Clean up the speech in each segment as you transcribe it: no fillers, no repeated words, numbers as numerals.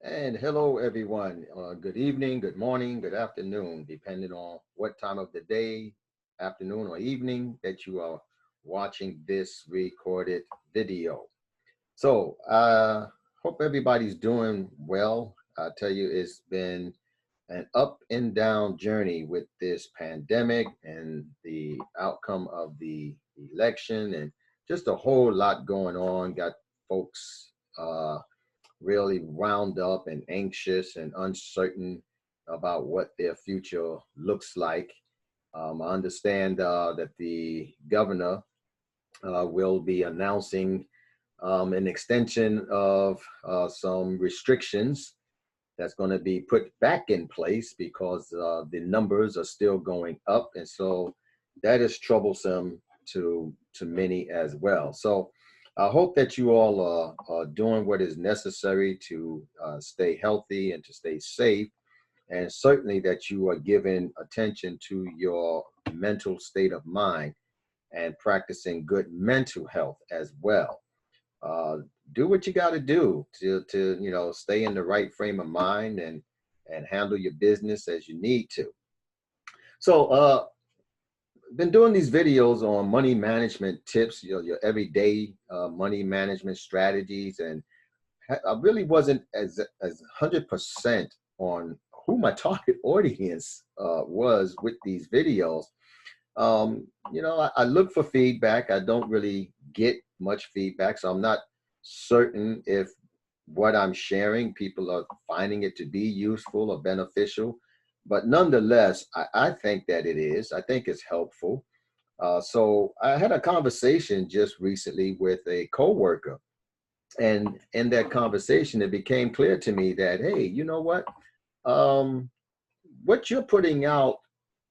And hello, everyone. Good evening, good morning, good afternoon, depending on what time of the day, afternoon, or evening that you are watching this recorded video. So, hope everybody's doing well. I tell you, it's been an up and down journey with this pandemic and the outcome of the election, and just a whole lot going on. Got folks. Really wound up and anxious and uncertain about what their future looks like. I understand that the governor will be announcing an extension of some restrictions that's going to be put back in place because the numbers are still going up, and so that is troublesome to many as well. So I hope that you all are doing what is necessary to stay healthy and to stay safe, and certainly that you are giving attention to your mental state of mind and practicing good mental health as well. uh, do what you got to do to stay in the right frame of mind and handle your business as you need to. So been doing these videos on money management tips, your everyday money management strategies, and I really wasn't as 100% on who my target audience was with these videos. I look for feedback. I don't really get much feedback, so I'm not certain if what I'm sharing people are finding it to be useful or beneficial. But nonetheless, I think that it is. I think it's helpful. So I had a conversation just recently with a coworker, and in that conversation, it became clear to me that, hey, you know um, what you're putting out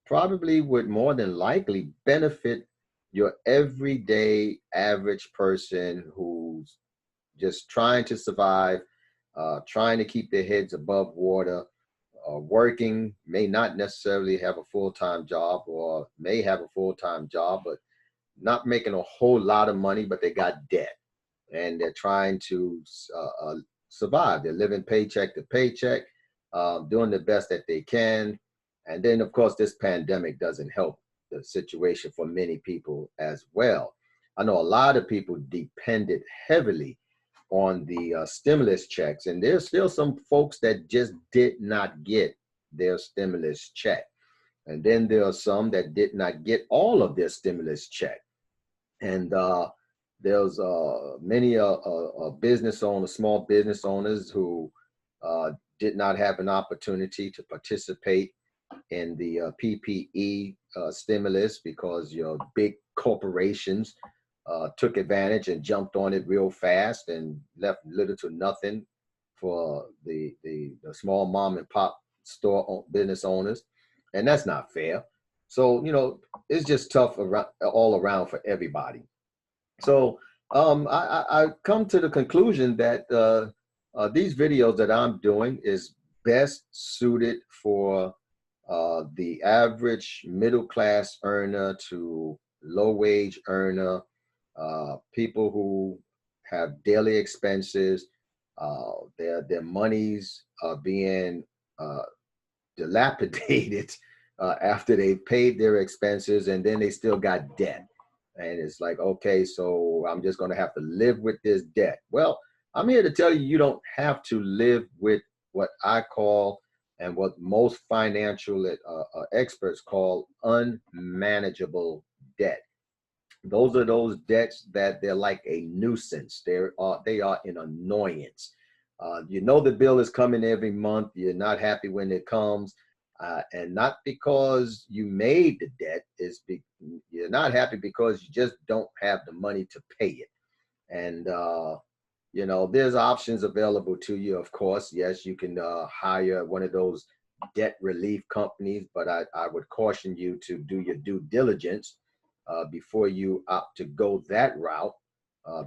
probably would more than likely benefit your everyday average person who's just trying to survive, trying to keep their heads above water, working, may not necessarily have a full time job, or may have a full time job, but not making a whole lot of money, but they got debt and they're trying to survive. They're living paycheck to paycheck, doing the best that they can. And then, of course, this pandemic doesn't help the situation for many people as well. I know a lot of people depended heavily on the stimulus checks, and there's still some folks that just did not get their stimulus check. And then there are some that did not get all of their stimulus check. And there's many business owners, small business owners who did not have an opportunity to participate in the PPE stimulus because your big corporations took advantage and jumped on it real fast and left little to nothing for the small mom and pop store business owners, and that's not fair. So it's just tough around, all around for everybody. So I come to the conclusion that these videos that I'm doing is best suited for the average middle class earner to low wage earner, people who have daily expenses. Their monies are being uh, dilapidated after they paid their expenses, and then they still got debt. And it's like, okay, so I'm just going to have to live with this debt. Well, I'm here to tell you, you don't have to live with what I call, and what most financial experts call, unmanageable debt. Those are those debts that they're like a nuisance. They are an annoyance. The bill is coming every month. You're not happy when it comes, and not because you made the debt. You're not happy because you just don't have the money to pay it. And there's options available to you. Of course, yes, you can hire one of those debt relief companies, but I would caution you to do your due diligence before you opt to go that route,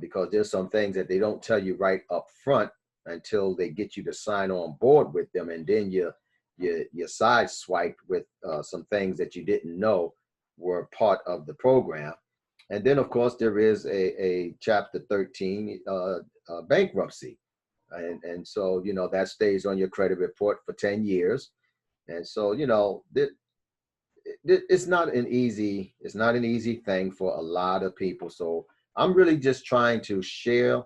because there's some things that they don't tell you right up front until they get you to sign on board with them, and then you're sideswiped with some things that you didn't know were part of the program. And then, of course, there is a Chapter 13 bankruptcy. And so, that stays on your credit report for 10 years. And so, it's not an easy thing for a lot of people. So I'm really just trying to share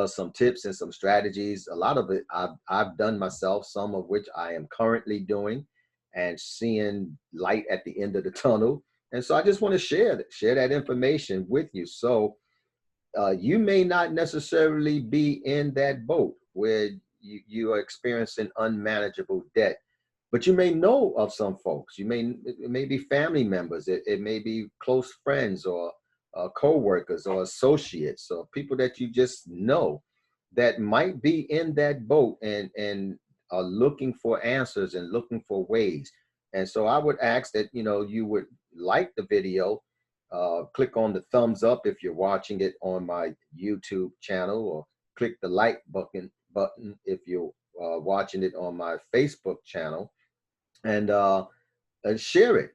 some tips and some strategies. A lot of it I've done myself, some of which I am currently doing and seeing light at the end of the tunnel. And so I just want to share that information with you. So you may not necessarily be in that boat where you are experiencing unmanageable debt, but you may know of some folks. It may be family members, it may be close friends or co-workers or associates or people that you just know that might be in that boat and are looking for answers and looking for ways. And so I would ask that you would like the video, click on the thumbs up if you're watching it on my YouTube channel, or click the like button if you're watching it on my Facebook channel, and share it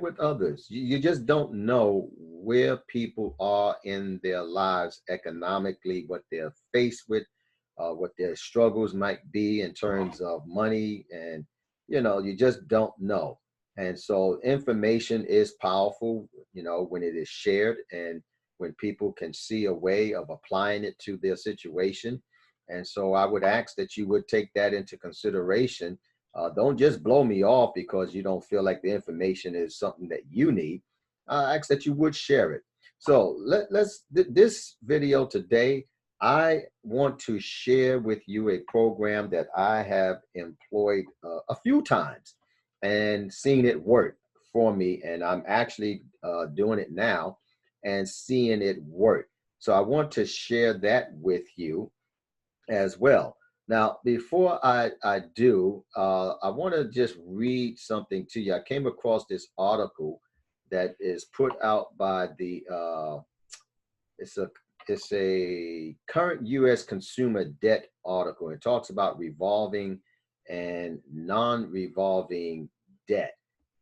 with others. You just don't know where people are in their lives economically, what they're faced with, what their struggles might be in terms of money, and you just don't know. And so information is powerful, when it is shared and when people can see a way of applying it to their situation. And so I would ask that you would take that into consideration. Don't just blow me off because you don't feel like the information is something that you need. I ask that you would share it. So this video today, I want to share with you a program that I have employed a few times and seen it work for me. And I'm actually doing it now and seeing it work. So I want to share that with you as well. Now, before I do, I want to just read something to you. I came across this article that is put out by it's a it's a current U.S. consumer debt article. It talks about revolving and non-revolving debt,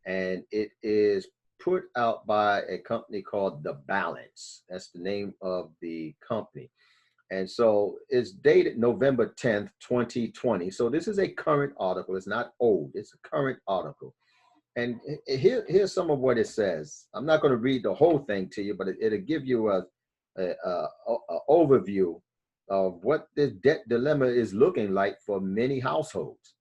and it is put out by a company called The Balance. That's the name of the company. And so it's dated November 10th, 2020. So this is a current article. It's not old. It's a current article. And here's some of what it says. I'm not going to read the whole thing to you, but it'll give you a overview of what this debt dilemma is looking like for many households.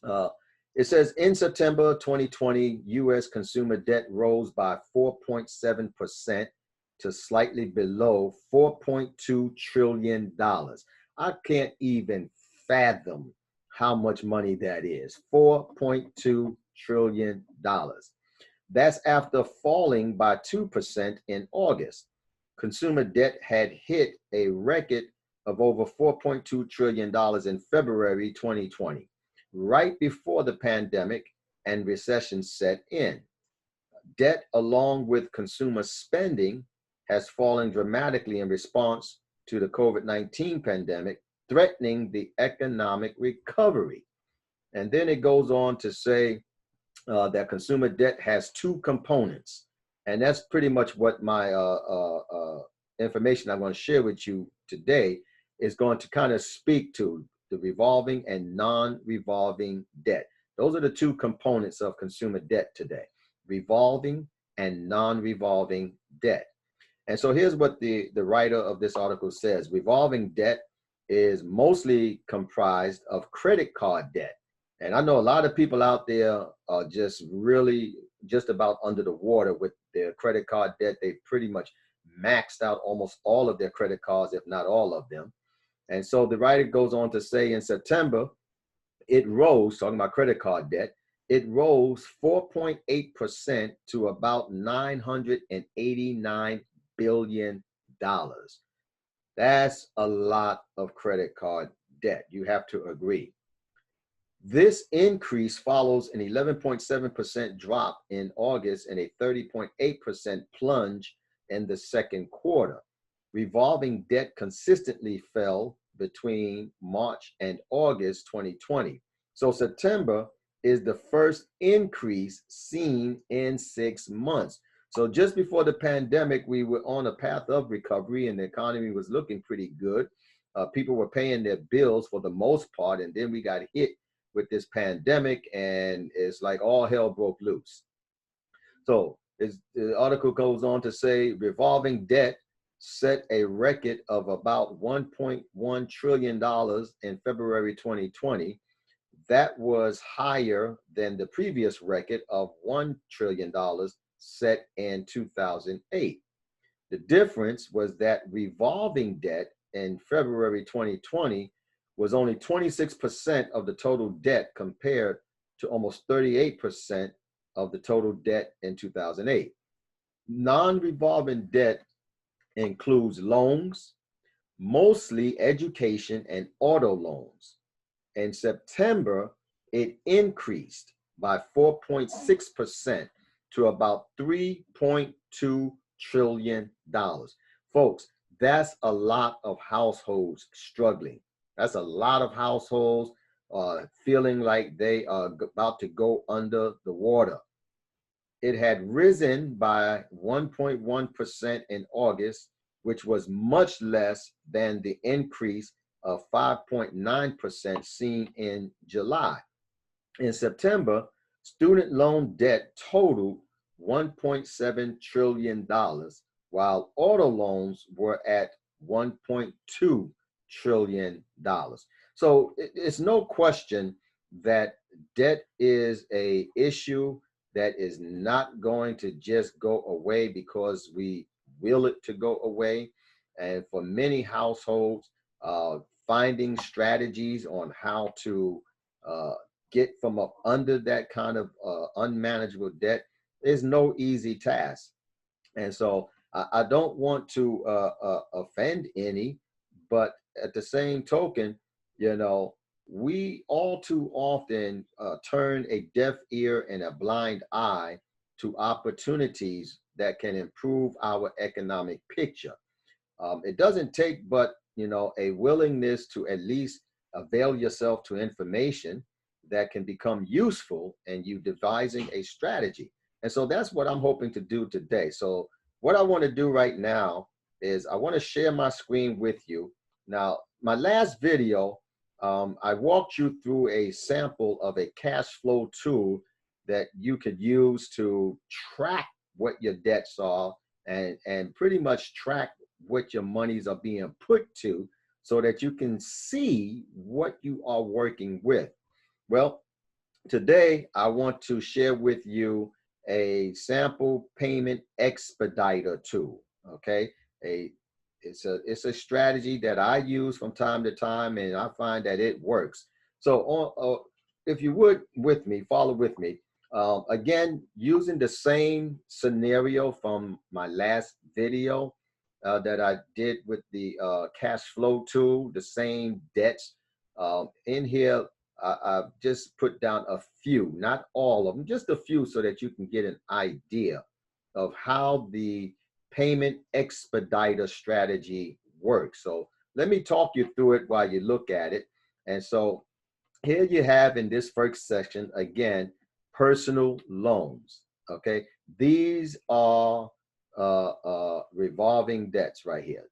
Uh, it says in September 2020, U.S. consumer debt rose by 4.7% to slightly below $4.2 trillion. I can't even fathom how much money that is. $4.2 trillion. That's after falling by 2% in August. Consumer debt had hit a record of over $4.2 trillion in February 2020, right before the pandemic and recession set in. Debt, along with consumer spending, has fallen dramatically in response to the COVID-19 pandemic, threatening the economic recovery. And then it goes on to say that consumer debt has two components. And that's pretty much what my information I'm going to share with you today is going to kind of speak to: the revolving and non-revolving debt. Those are the two components of consumer debt today: revolving and non-revolving debt. And so here's what the writer of this article says. Revolving debt is mostly comprised of credit card debt. And I know a lot of people out there are just really just about under the water with their credit card debt. They pretty much maxed out almost all of their credit cards, if not all of them. And so the writer goes on to say in September, it rose, talking about credit card debt, it rose 4.8% to about $989 billion. That's a lot of credit card debt. You have to agree. This increase follows an 11.7% drop in August and a 30.8% plunge in the second quarter. Revolving debt consistently fell between March and August 2020. So September is the first increase seen in 6 months. So just before the pandemic, we were on a path of recovery and the economy was looking pretty good. People were paying their bills for the most part, and then we got hit with this pandemic, and it's like all hell broke loose. So the article goes on to say revolving debt set a record of about $1.1 trillion in February 2020. That was higher than the previous record of $1 trillion set in 2008. The difference was that revolving debt in February 2020 was only 26% of the total debt compared to almost 38% of the total debt in 2008. Non-revolving debt includes loans, mostly education and auto loans. In September, it increased by 4.6% to about $3.2 trillion. Folks, that's a lot of households struggling. That's a lot of households feeling like they are about to go under the water. It had risen by 1.1% in August, which was much less than the increase of 5.9% seen in July. In September, student loan debt totaled $1.7 trillion, while auto loans were at $1.2 trillion. So it's no question that debt is an issue that is not going to just go away because we will it to go away. And for many households, finding strategies on how to get from up under that kind of unmanageable debt is no easy task. And so I don't want to offend any, but at the same token, you know, we all too often turn a deaf ear and a blind eye to opportunities that can improve our economic picture. It doesn't take but, you know, a willingness to at least avail yourself to information that can become useful in you devising a strategy. And so that's what I'm hoping to do today. So what I want to do right now is I want to share my screen with you. Now, my last video, I walked you through a sample of a cash flow tool that you could use to track what your debts are and pretty much track what your monies are being put to so that you can see what you are working with. Well, today I want to share with you a sample payment expediter tool. Okay, it's a strategy that I use from time to time, and I find that it works. So if you would with me, follow with me. Again, using the same scenario from my last video that I did with the cash flow tool, the same debts. In here, I've just put down a few, not all of them, just a few so that you can get an idea of how the payment expediter strategy works. So let me talk you through it while you look at it. And so here you have in this first section, again, personal loans. Okay, these are revolving debts right here.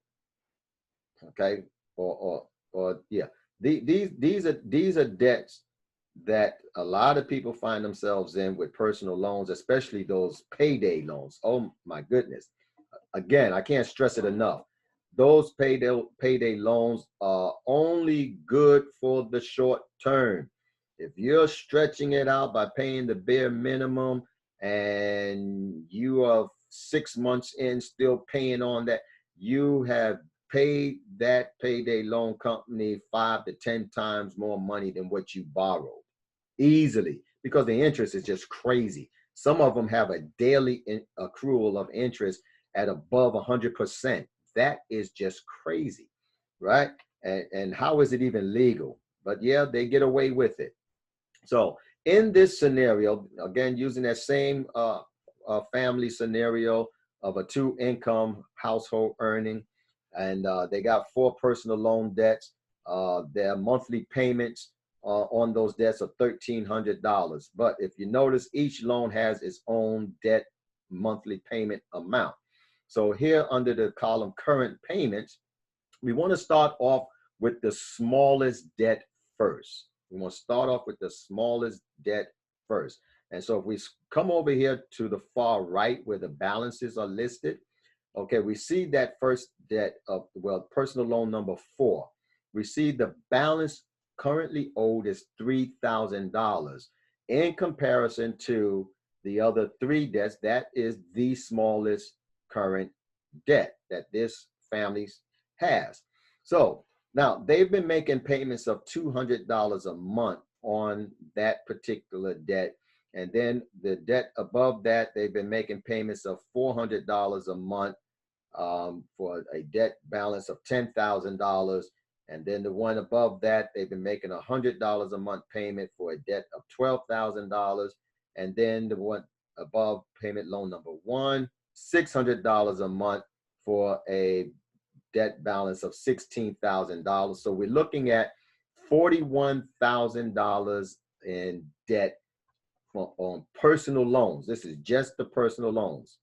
Okay, or yeah, these are debts that a lot of people find themselves in with personal loans, especially those payday loans. Oh my goodness. Again, I can't stress it enough. Those payday loans are only good for the short term. If you're stretching it out by paying the bare minimum and you are 6 months in still paying on that, you have paid that payday loan company 5 to 10 times more money than what you borrowed easily, because the interest is just crazy. Some of them have a daily accrual of interest at above 100%. That is just crazy, right? And how is it even legal? But yeah, they get away with it. So in this scenario, again, using that same family scenario of a 2-income household earning, and they got 4 personal loan debts. Their monthly payments on those debts are $1,300. But if you notice, each loan has its own debt monthly payment amount. So here under the column current payments, we want to start off with the smallest debt first. We want to start off with the smallest debt first. And so if we come over here to the far right where the balances are listed, okay, we see that first debt of, well, personal loan number 4. We see the balance currently owed is $3,000 in comparison to the other 3 debts. That is the smallest current debt that this family has. So now they've been making payments of $200 a month on that particular debt. And then the debt above that, they've been making payments of $400 a month for a debt balance of $10,000. And then the one above that, they've been making $100 a month payment for a debt of $12,000. And then the one above, payment loan number 1, $600 a month for a debt balance of $16,000. So we're looking at $41,000 in debt on personal loans. This is just the personal loans.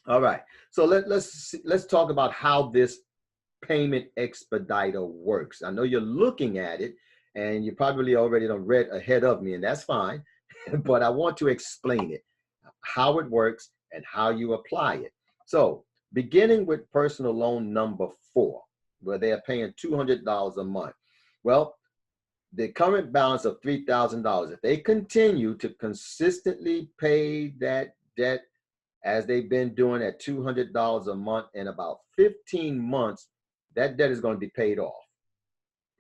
All right, so let's talk about how this payment expediter works. I know you're looking at it and you probably already done read ahead of me, and that's fine, but I want to explain it, how it works and how you apply it. So beginning with personal loan number 4, where they are paying $200 a month. Well, the current balance of $3,000, if they continue to consistently pay that debt as they've been doing at $200 a month, in about 15 months, that debt is going to be paid off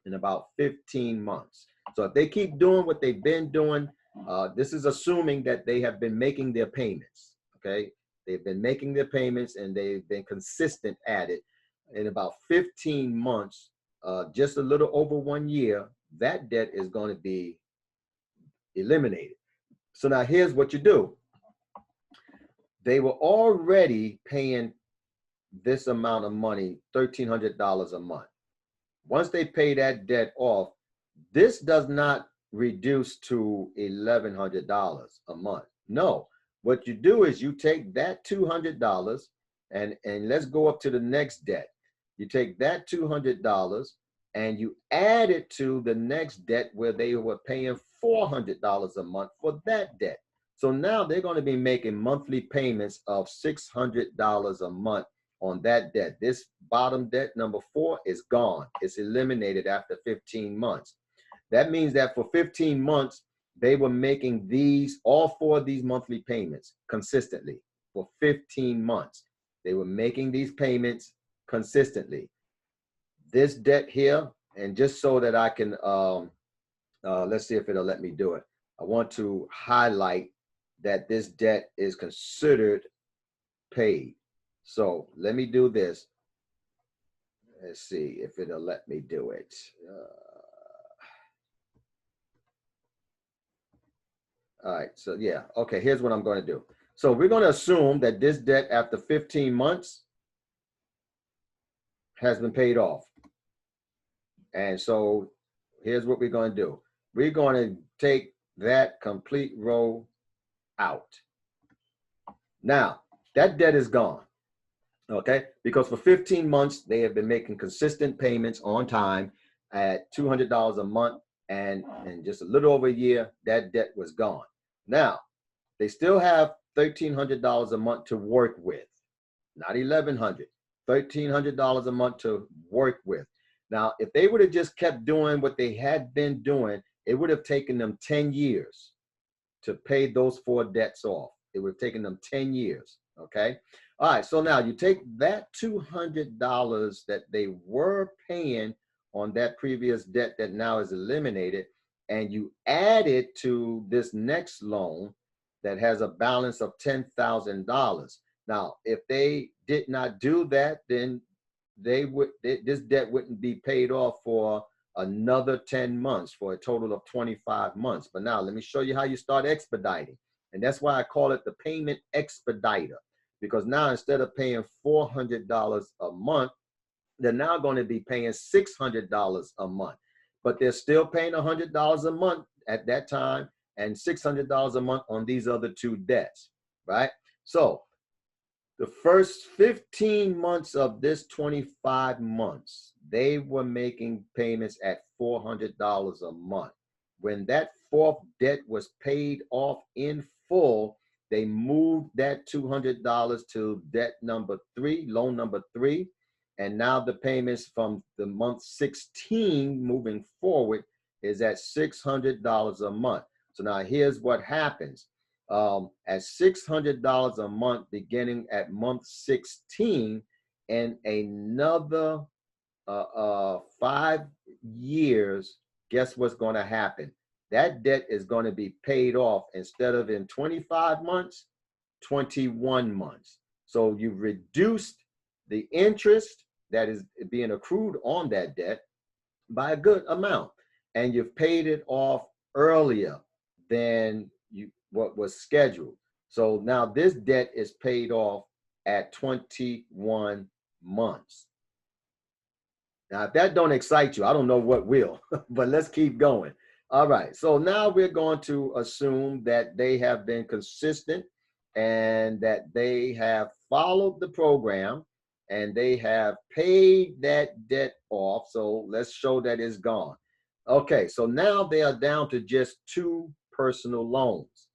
in about 15 months. So if they keep doing what they've been doing, this is assuming that they have been making their payments, okay? They've been making their payments and they've been consistent at it. In about 15 months, just a little over 1 year, that debt is going to be eliminated. So now here's what you do. They were already paying this amount of money, $1,300 a month. Once they pay that debt off, this does not reduce to $1,100 a month. No, what you do is you take that $200 and let's go up to the next debt. You take that $200 and you add it to the next debt where they were paying $400 a month for that debt. So now they're going to be making monthly payments of $600 a month on that debt. This bottom debt, number 4, is gone. It's eliminated after 15 months. That means that for 15 months, they were making all 4 of these monthly payments consistently for 15 months. They were making these payments consistently. This debt here, and just so that I can, let's see if it'll let me do it. I want to highlight that this debt is considered paid. So let me do this. Let's see if it'll let me do it. All right, so yeah, okay, here's what I'm going to do. So we're going to assume that this debt after 15 months has been paid off. And so here's what we're going to do. We're going to take that complete row out. Now, that debt is gone, okay? Because for 15 months, they have been making consistent payments on time at $200 a month, and in just a little over a year, that debt was gone. Now, they still have $1,300 a month to work with, not $1,100, $1,300 a month to work with. Now, if they would have just kept doing what they had been doing, it would have taken them 10 years to pay those 4 debts off. It would have taken them 10 years, okay? All right, so now you take that $200 that they were paying on that previous debt that now is eliminated, and you add it to this next loan that has a balance of $10,000. Now, if they did not do that, then this debt wouldn't be paid off for another 10 months, for a total of 25 months. But now let me show you how you start expediting. And that's why I call it the payment expediter, because now instead of paying $400 a month, they're now going to be paying $600 a month. But they're still paying $100 a month at that time and $600 a month on these other 2 debts, right? So the first 15 months of this 25 months, they were making payments at $400 a month. When that fourth debt was paid off in full, they moved that $200 to debt number 3, loan number 3. And now the payments from the month 16 moving forward is at $600 a month. So now here's what happens. At $600 a month beginning at month 16, and another 5 years, guess what's going to happen? That debt is going to be paid off instead of in 25 months, 21 months. So you've reduced the interest that is being accrued on that debt by a good amount, and you've paid it off earlier than what was scheduled. So now this debt is paid off at 21 months. Now, if that don't excite you, I don't know what will, but let's keep going. All right, so now we're going to assume that they have been consistent and that they have followed the program and they have paid that debt off. So let's show that it's gone. Okay, so now they are down to just 2 personal loans.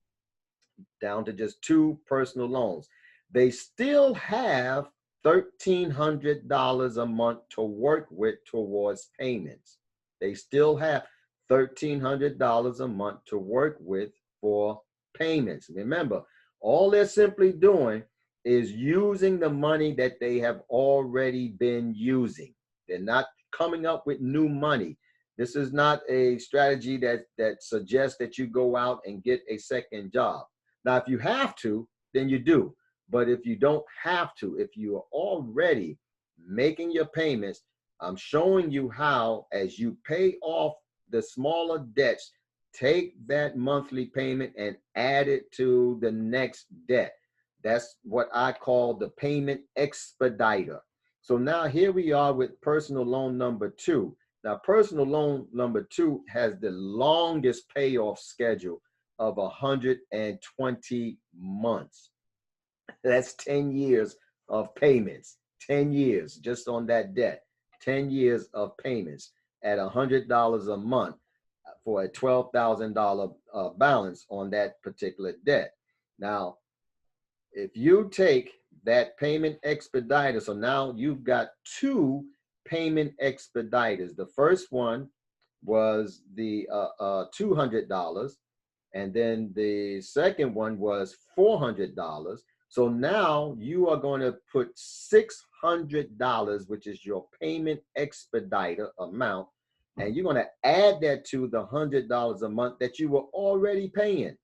Down to just 2 personal loans. They still have $1,300 a month to work with towards payments. They still have $1,300 a month to work with for payments. Remember, all they're simply doing is using the money that they have already been using. They're not coming up with new money. This is not a strategy that suggests that you go out and get a second job. Now, if you have to, then you do. But if you don't have to, if you are already making your payments, I'm showing you how, as you pay off the smaller debts, take that monthly payment and add it to the next debt. That's what I call the payment expediter. So now here we are with personal loan number 2. Now, personal loan number 2 has the longest payoff schedule of 120 months. That's 10 years of payments, 10 years just on that debt, 10 years of payments at $100 a month for a $12,000 balance on that particular debt. Now, if you take that payment expediter, so now you've got 2 payment expediters. The first one was the $200, and then the second one was $400. So now you are going to put $600, which is your payment expediter amount, and you're going to add that to the $100 a month that you were already paying.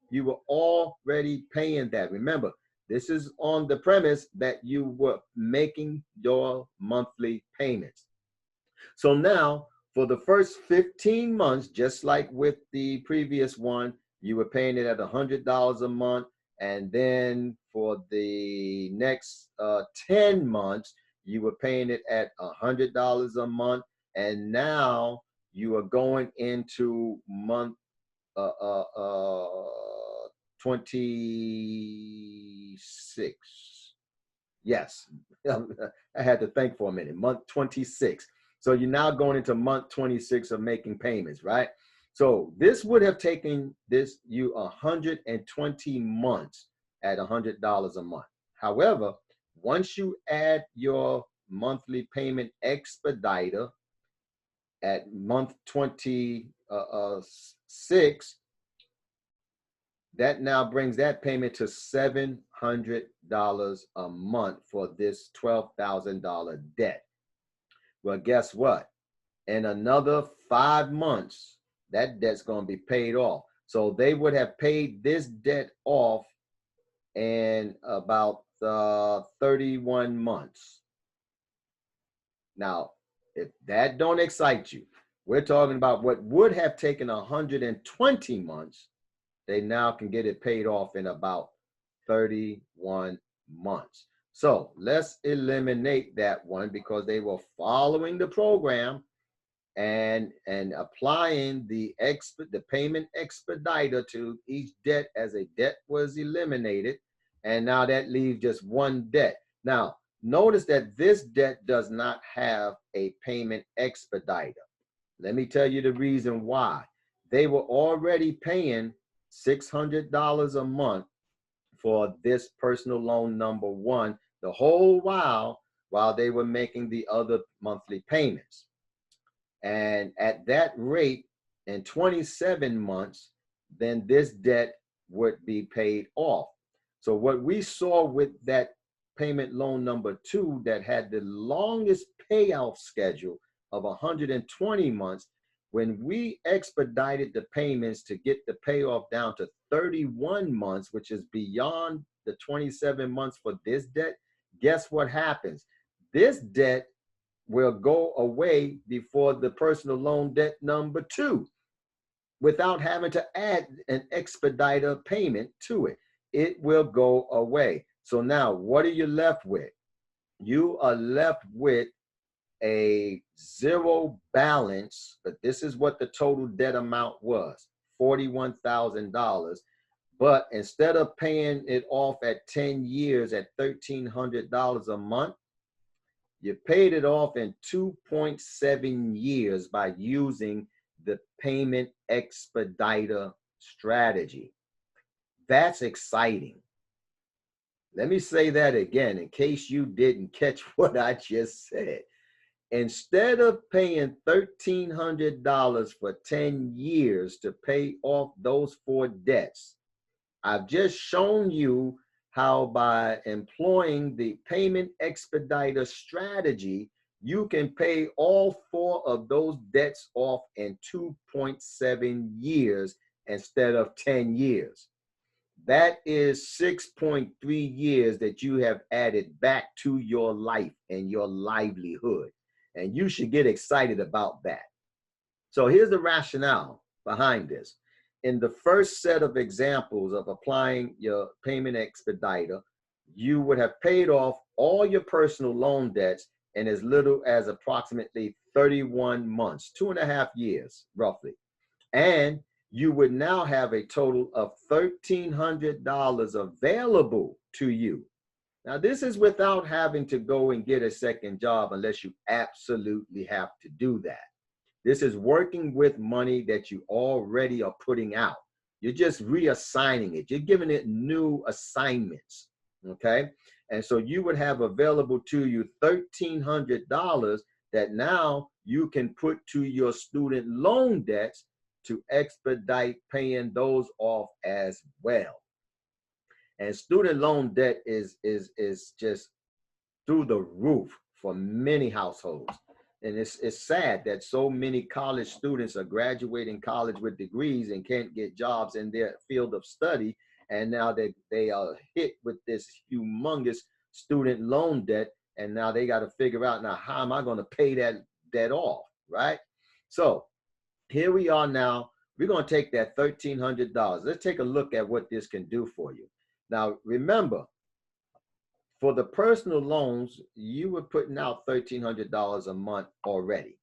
You were already paying that. Remember, this is on the premise that you were making your monthly payments. So now, for the first 15 months, just like with the previous one, you were paying it at $100 a month. And then for the next 10 months, you were paying it at $100 a month. And now you are going into month 26. Yes, I had to think for a minute. Month 26. So you're now going into month 26 of making payments, right? So this would have taken you 120 months at $100 a month. However, once you add your monthly payment expediter at month 26, that now brings that payment to $700 a month for this $12,000 debt. Well, guess what? In another 5 months, that debt's going to be paid off. So they would have paid this debt off in about 31 months. Now, if that don't excite you, we're talking about what would have taken 120 months. They now can get it paid off in about 31 months. So let's eliminate that one because they were following the program and applying the payment expediter to each debt as a debt was eliminated. And now that leaves just one debt. Now, Notice that this debt does not have a payment expediter. Let me tell you the reason why. They were already paying $600 a month for this personal loan number one the whole while they were making the other monthly payments. And at that rate, in 27 months, then this debt would be paid off. So what we saw with that payment loan number two that had the longest payoff schedule of 120 months, when we expedited the payments to get the payoff down to 31 months, which is beyond the 27 months for this debt, guess what happens? This debt will go away before the personal loan debt number two without having to add an expediter payment to it. It will go away. So now what are you left with? You are left with a zero balance, but this is what the total debt amount was, $41,000. But instead of paying it off at 10 years at $1,300 a month, you paid it off in 2.7 years by using the payment expediter strategy. That's exciting. Let me say that again in case you didn't catch what I just said. Instead of paying $1,300 for 10 years to pay off those four debts, I've just shown you how by employing the payment expediter strategy, you can pay all four of those debts off in 2.7 years instead of 10 years. That is 6.3 years that you have added back to your life and your livelihood. And you should get excited about that. So here's the rationale behind this. In the first set of examples of applying your payment expediter, you would have paid off all your personal loan debts in as little as approximately 31 months, 2.5 years, roughly. And you would now have a total of $1,300 available to you. Now, this is without having to go and get a second job unless you absolutely have to do that. This is working with money that you already are putting out. You're just reassigning it. You're giving it new assignments, okay? And so you would have available to you $1,300 that now you can put to your student loan debts to expedite paying those off as well. And student loan debt is just through the roof for many households. And it's sad that so many college students are graduating college with degrees and can't get jobs in their field of study. And now they are hit with this humongous student loan debt. And now they got to figure out, now, how am I going to pay that debt off, right? So here we are now. We're going to take that $1,300. Let's take a look at what this can do for you. Now, remember, for the personal loans, you were putting out $1,300 a month already.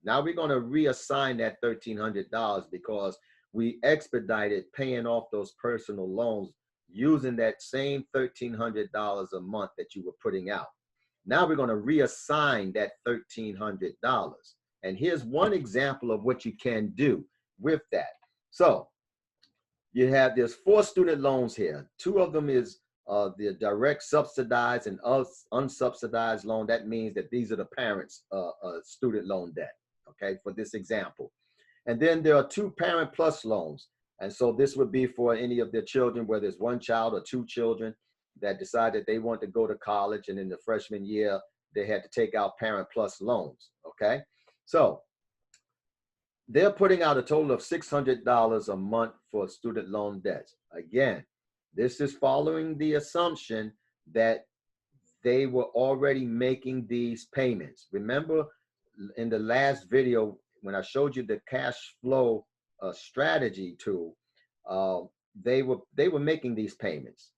Now we're going to reassign that $1,300 because we expedited paying off those personal loans using that same $1,300 a month that you were putting out. Now we're going to reassign that $1,300. And here's one example of what you can do with that. So you have, there's 4 student loans here. 2 of them is the direct subsidized and unsubsidized loan. That means that these are the parents' student loan debt, okay, for this example. And then there are 2 parent plus loans. And so this would be for any of their children, whether it's 1 child or 2 children that decide that they want to go to college, and in the freshman year, they had to take out parent plus loans, okay? So they're putting out a total of $600 a month for student loan debts. Again, this is following the assumption that they were already making these payments. Remember in the last video, when I showed you the cash flow strategy tool, they were making these payments,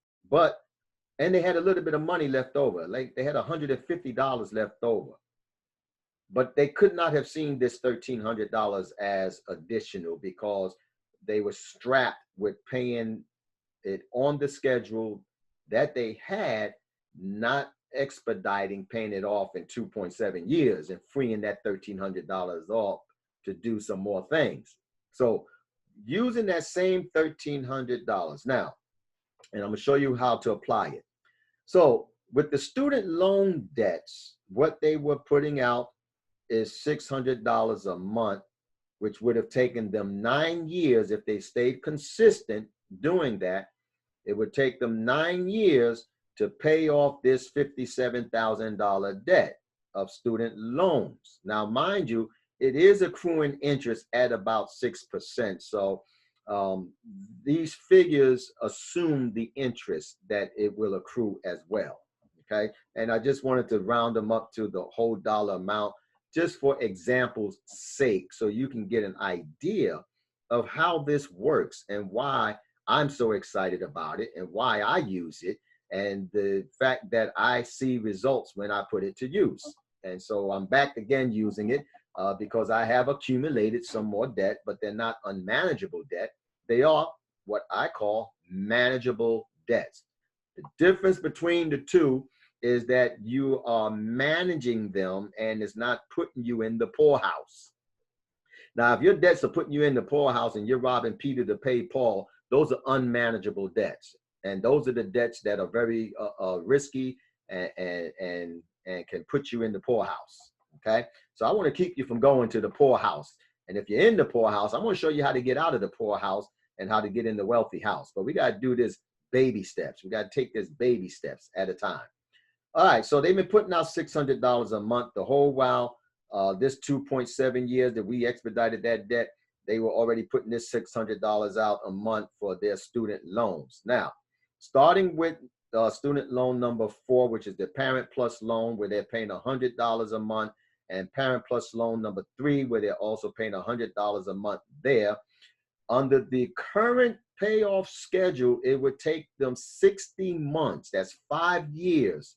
and they had a little bit of money left over. Like they had $150 left over, but they could not have seen this $1,300 as additional because they were strapped with paying it on the schedule that they had, not expediting, paying it off in 2.7 years and freeing that $1,300 off to do some more things. So using that same $1,300 now, and I'm gonna show you how to apply it. So with the student loan debts, what they were putting out is $600 a month, which would have taken them 9 years if they stayed consistent doing that. It would take them 9 years to pay off this $57,000 debt of student loans. Now, mind you, it is accruing interest at about 6%. So these figures assume the interest that it will accrue as well. Okay. And I just wanted to round them up to the whole dollar amount just for example's sake, so you can get an idea of how this works and why I'm so excited about it and why I use it, and the fact that I see results when I put it to use. And so I'm back again using it because I have accumulated some more debt, but they're not unmanageable debt. They are what I call manageable debts. The difference between the two is that you are managing them and it's not putting you in the poorhouse. Now, if your debts are putting you in the poorhouse and you're robbing Peter to pay Paul, those are unmanageable debts. And those are the debts that are very risky and can put you in the poorhouse. Okay. So I want to keep you from going to the poorhouse. And if you're in the poorhouse, I'm going to show you how to get out of the poorhouse and how to get in the wealthy house. But we got to do this baby steps. We got to take this baby steps at a time. All right. So they've been putting out $600 a month the whole while. This 2.7 years that we expedited that debt, they were already putting this $600 out a month for their student loans. Now, starting with student loan number 4, which is the Parent Plus loan, where they're paying $100 a month, and Parent Plus loan number 3, where they're also paying $100 a month there. Under the current payoff schedule, it would take them 60 months, that's 5 years,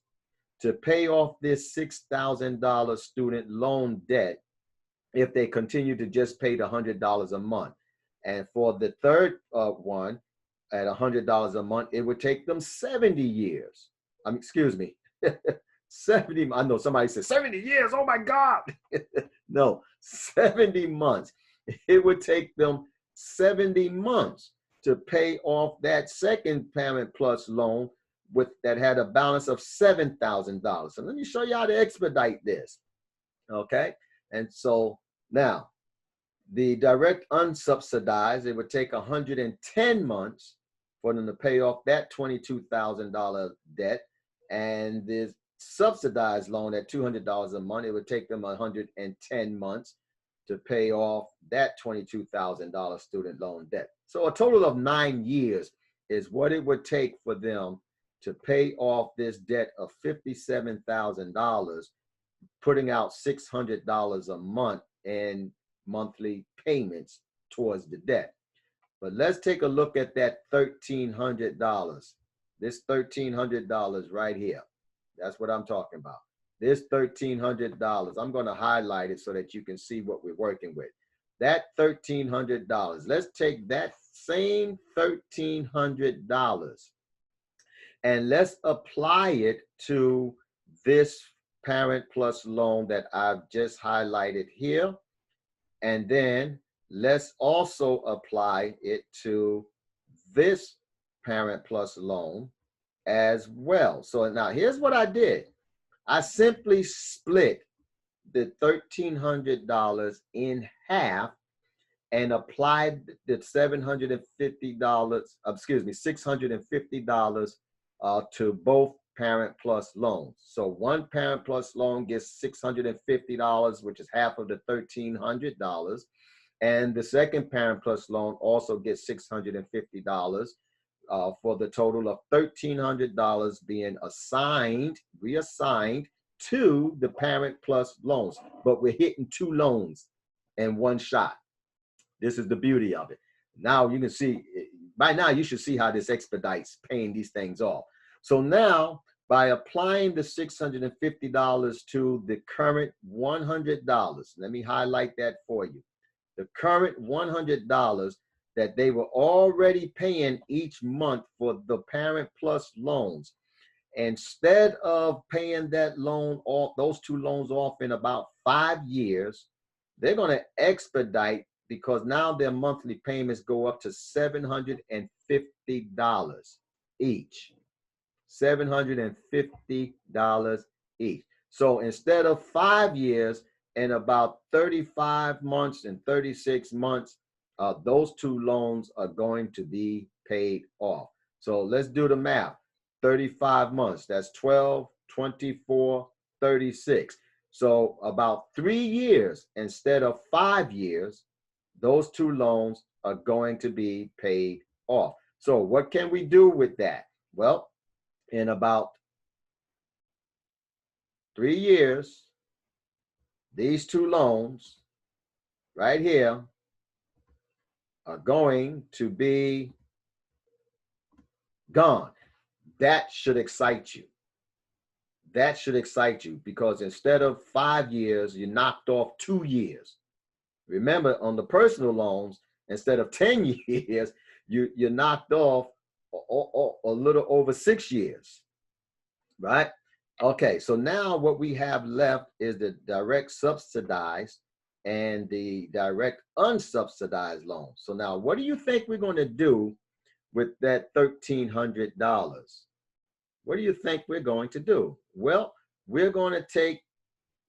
to pay off this $6,000 student loan debt if they continue to just pay the $100 a month. And for the third one, at $100 a month, it would take them 70 years. Excuse me, 70. I know somebody said 70 years. Oh my God. No, 70 months. It would take them 70 months to pay off that second Parent Plus loan that had a balance of $7,000. So let me show you how to expedite this. Okay. And so now the direct unsubsidized, it would take 110 months for them to pay off that $22,000 debt. And the subsidized loan at $200 a month, it would take them 110 months to pay off that $22,000 student loan debt. So a total of 9 years is what it would take for them to pay off this debt of $57,000, putting out $600 a month in monthly payments towards the debt. But let's take a look at that $1,300. This $1,300 right here. That's what I'm talking about. This $1,300, I'm going to highlight it so that you can see what we're working with. That $1,300, let's take that same $1,300 and let's apply it to this Parent Plus loan that I've just highlighted here. And then let's also apply it to this Parent Plus loan as well. So now here's what I did. I simply split the $1,300 in half and applied the $650 to both Parent Plus loans. So one Parent Plus loan gets $650, which is half of the $1,300. And the second Parent Plus loan also gets $650 for the total of $1,300 being reassigned to the Parent Plus loans. But we're hitting 2 loans in one shot. This is the beauty of it. Now you can see, by now you should see how this expedites paying these things off. So now by applying the $650 to the current $100, let me highlight that for you. The current $100 that they were already paying each month for the Parent Plus loans. instead of paying that loan off, those two loans off in about 5 years, they're going to expedite, because now their monthly payments go up to $750 each. $750 each. So instead of 5 years, in about 35 months and 36 months, those two loans are going to be paid off. So let's do the math. 35 months, that's 12, 24, 36. So about 3 years instead of 5 years, those two loans are going to be paid off. So what can we do with that? Well, in about 3 years, these two loans right here are going to be gone. That should excite you. That should excite you, because instead of 5 years, you knocked off 2 years. Remember, on the personal loans, instead of 10 years, you knocked off a little over 6 years, right? Okay, so now what we have left is the direct subsidized and the direct unsubsidized loan. So now what do you think we're going to do with that $1,300? What do you think we're going to do? Well, we're going to take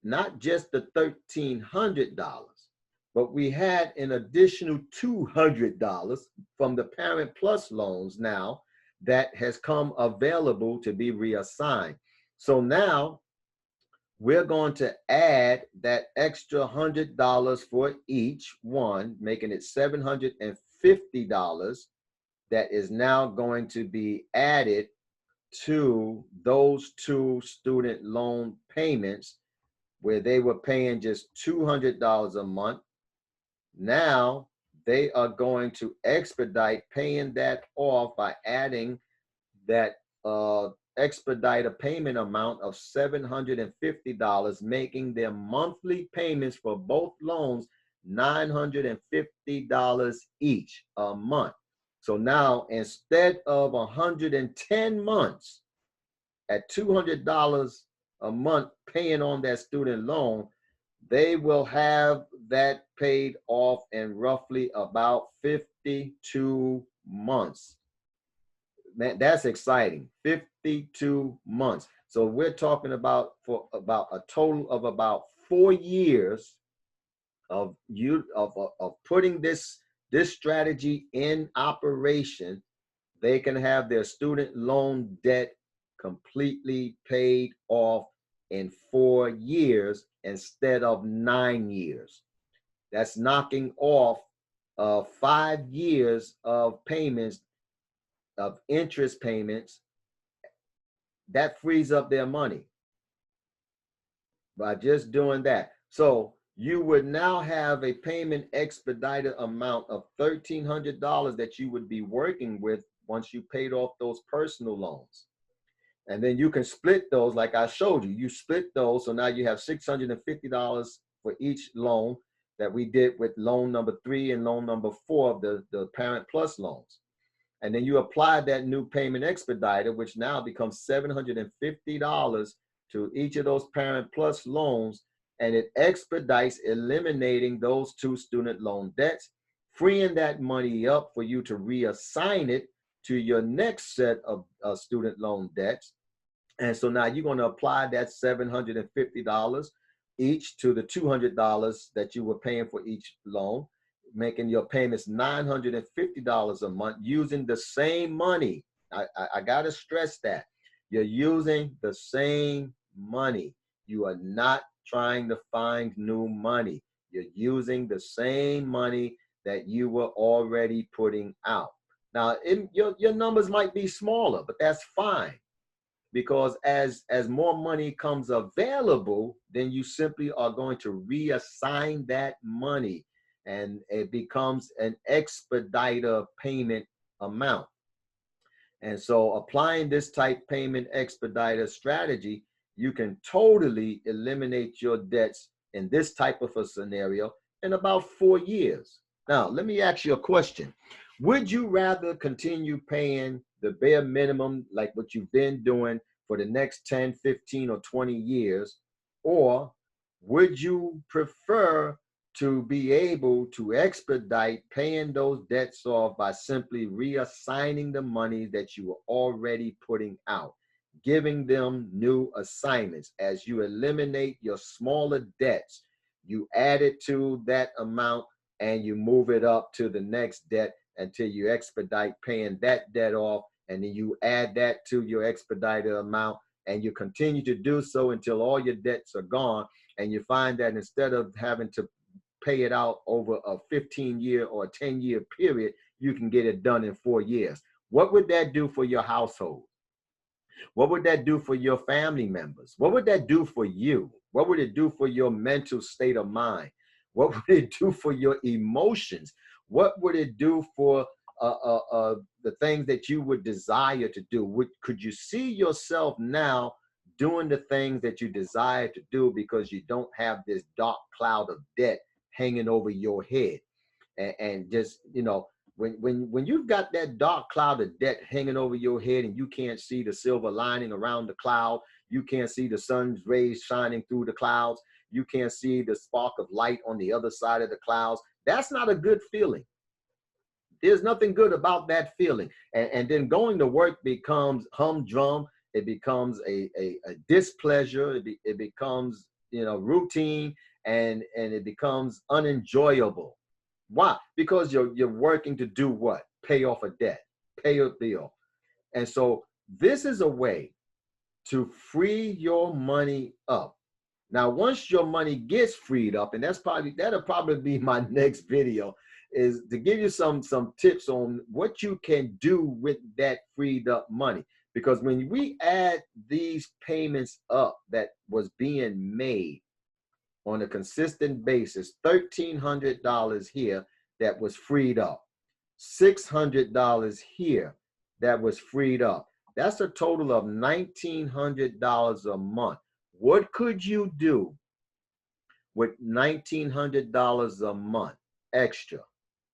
not just the $1,300, but we had an additional $200 from the Parent Plus loans now that has come available to be reassigned. So now we're going to add that extra $100 for each one, making it $750 that is now going to be added to those two student loan payments, where they were paying just $200 a month. Now they are going to expedite paying that off by adding that expedite a payment amount of $750, making their monthly payments for both loans $950 each a month. So now, instead of 110 months at $200 a month paying on that student loan, they will have that paid off in roughly about 52 months. Man, that's exciting. 52 months. So we're talking about for about a total of about 4 years of putting this strategy in operation. They can have their student loan debt completely paid off in 4 years instead of 9 years. That's knocking off 5 years of payments, of interest payments. That frees up their money by just doing that. So you would now have a payment expedited amount of $1,300 that you would be working with once you paid off those personal loans. And then you can split those like I showed you. You split those, so now you have $650 for each loan that we did with loan number 3 and loan number 4 of the Parent Plus loans. And then you apply that new payment expediter, which now becomes $750 to each of those Parent Plus loans, and it expedites eliminating those two student loan debts, freeing that money up for you to reassign it to your next set of student loan debts. And so now you're going to apply that $750 each to the $200 that you were paying for each loan, making your payments $950 a month using the same money. I got to stress that. You're using the same money. You are not trying to find new money. You're using the same money that you were already putting out. Now, your numbers might be smaller, but that's fine, because as more money comes available, then you simply are going to reassign that money, and it becomes an expediter payment amount. And so applying this type payment expediter strategy, you can totally eliminate your debts in this type of a scenario in about 4 years. Now, let me ask you a question. Would you rather continue paying the bare minimum like what you've been doing for the next 10, 15, or 20 years? Or would you prefer to be able to expedite paying those debts off by simply reassigning the money that you were already putting out, giving them new assignments? As you eliminate your smaller debts, you add it to that amount and you move it up to the next debt until you expedite paying that debt off, and then you add that to your expedited amount, and you continue to do so until all your debts are gone. And you find that instead of having to pay it out over a 15-year or a 10-year period, you can get it done in 4 years. What would that do for your household? What would that do for your family members? What would that do for you? What would it do for your mental state of mind? What would it do for your emotions? What would it do for the things that you would desire to do? Could you see yourself now doing the things that you desire to do because you don't have this dark cloud of debt hanging over your head? And just, you know, when you've got that dark cloud of debt hanging over your head and you can't see the silver lining around the cloud, you can't see the sun's rays shining through the clouds, you can't see the spark of light on the other side of the clouds, that's not a good feeling. There's nothing good about that feeling. And then going to work becomes humdrum. It becomes a displeasure. It becomes, you know, routine, and it becomes unenjoyable. Why? Because you're working to do what? Pay off a debt, pay a bill. And so this is a way to free your money up. Now, once your money gets freed up, and that'll probably be my next video, is to give you some tips on what you can do with that freed up money. Because when we add these payments up that was being made on a consistent basis, $1,300 here that was freed up, $600 here that was freed up. That's a total of $1,900 a month. What could you do with $1,900 a month extra?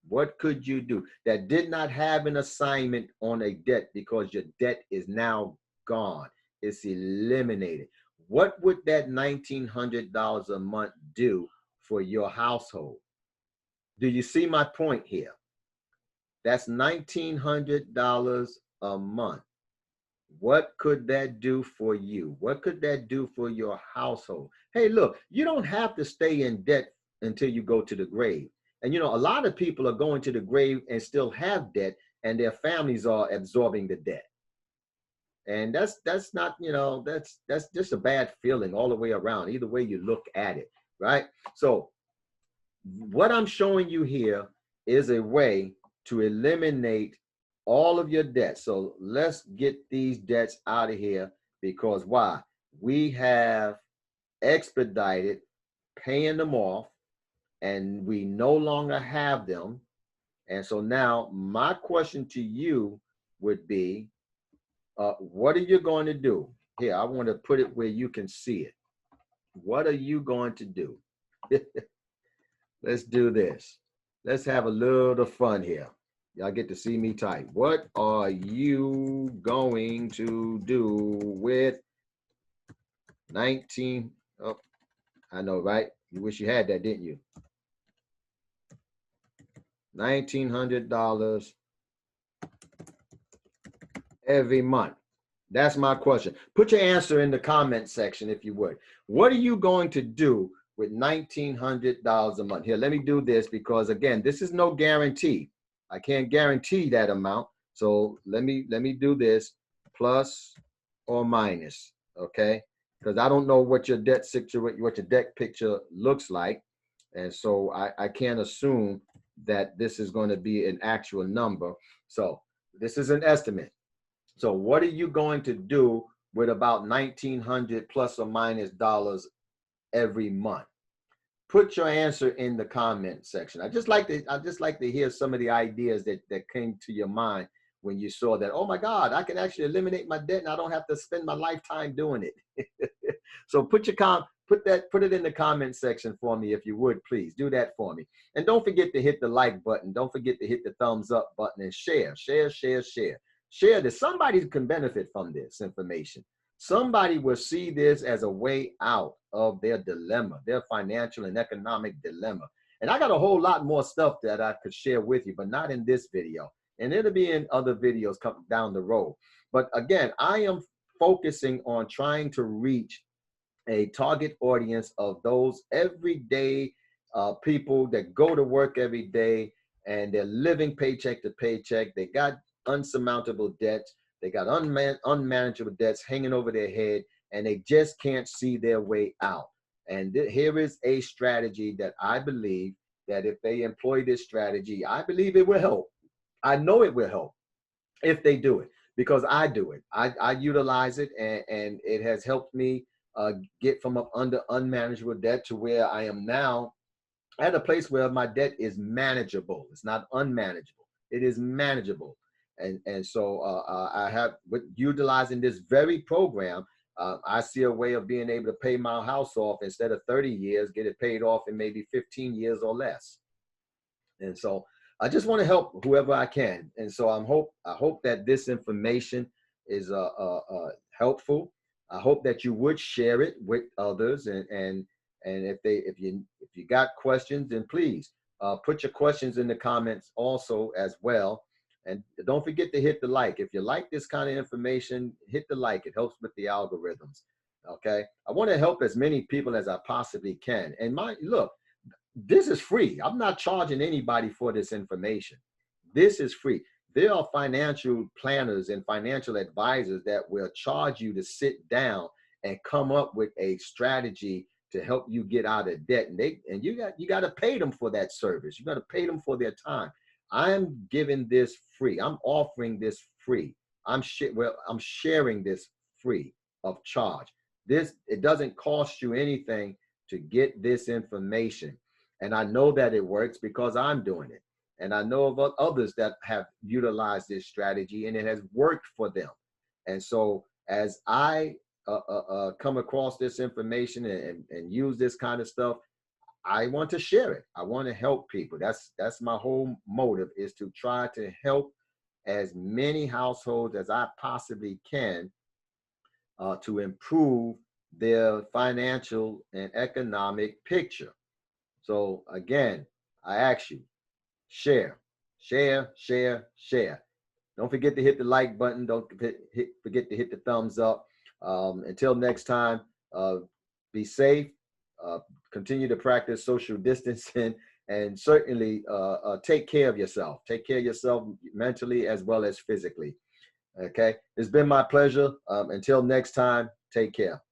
What could you do that did not have an assignment on a debt, because your debt is now gone? It's eliminated. What would that $1,900 a month do for your household? Do you see my point here? That's $1,900 a month. What could that do for you? What could that do for your household? Hey, look, you don't have to stay in debt until you go to the grave. And you know, a lot of people are going to the grave and still have debt, and their families are absorbing the debt. And that's not, you know, that's just a bad feeling all the way around, either way you look at it, right? So what I'm showing you here is a way to eliminate all of your debts. So let's get these debts out of here, because why? We have expedited paying them off, and we no longer have them. And so now my question to you would be, what are you going to do? Here, I want to put it where you can see it. What are you going to do? Let's do this. Let's have a little fun here. Y'all get to see me type. What are you going to do with 19? Oh, I know, right? You wish you had that, didn't you? $1,900 every month. That's my question. Put your answer in the comment section if you would. What are you going to do with $1,900 a month? Here, let me do this, because again, this is no guarantee. I can't guarantee that amount. So let me do this, plus or minus, okay? Because I don't know what your debt situation, what your debt picture looks like. And so I can't assume that this is going to be an actual number. So this is an estimate. So what are you going to do with about $1,900 plus or minus dollars every month? Put your answer in the comment section. I just like to hear some of the ideas that came to your mind when you saw that. Oh my God, I can actually eliminate my debt and I don't have to spend my lifetime doing it. So put it in the comment section for me, if you would, please do that for me. And don't forget to hit the like button. Don't forget to hit the thumbs up button and share. Share that somebody can benefit from this information. somebody will see this as a way out of their dilemma, their financial and economic dilemma. And I got a whole lot more stuff that I could share with you, but not in this video. And it'll be in other videos coming down the road. But again, I am focusing on trying to reach a target audience of those everyday people that go to work every day and they're living paycheck to paycheck. They got unsurmountable debts. They got unmanageable debts hanging over their head, and they just can't see their way out. And here is a strategy that I believe that if they employ this strategy, I believe it will help. I know it will help if they do it, because I do it. I utilize it, and it has helped me get from under unmanageable debt to where I am now at a place where my debt is manageable. It's not unmanageable. It is manageable. And so I have, with utilizing this very program, I see a way of being able to pay my house off instead of 30 years, get it paid off in maybe 15 years or less. And so I just want to help whoever I can. And so I hope that this information is helpful. I hope that you would share it with others, and if you got questions, then please put your questions in the comments also as well. And don't forget to hit the like. If you like this kind of information, hit the like. It helps with the algorithms. Okay. I want to help as many people as I possibly can. And look, this is free. I'm not charging anybody for this information. This is free. There are financial planners and financial advisors that will charge you to sit down and come up with a strategy to help you get out of debt. And you got to pay them for that service. You got to pay them for their time. I'm giving this free. I'm offering this free. I'm sharing this free of charge. It doesn't cost you anything to get this information. And I know that it works because I'm doing it. And I know of others that have utilized this strategy and it has worked for them. And so as I come across this information and use this kind of stuff, I want to share it. I want to help people. That's my whole motive, is to try to help as many households as I possibly can to improve their financial and economic picture. So again, I ask you, share, share, share, share. Don't forget to hit the like button. Don't forget to hit the thumbs up. Until next time, be safe. Continue to practice social distancing, and certainly take care of yourself. Take care of yourself mentally as well as physically. Okay, it's been my pleasure. Until next time, take care.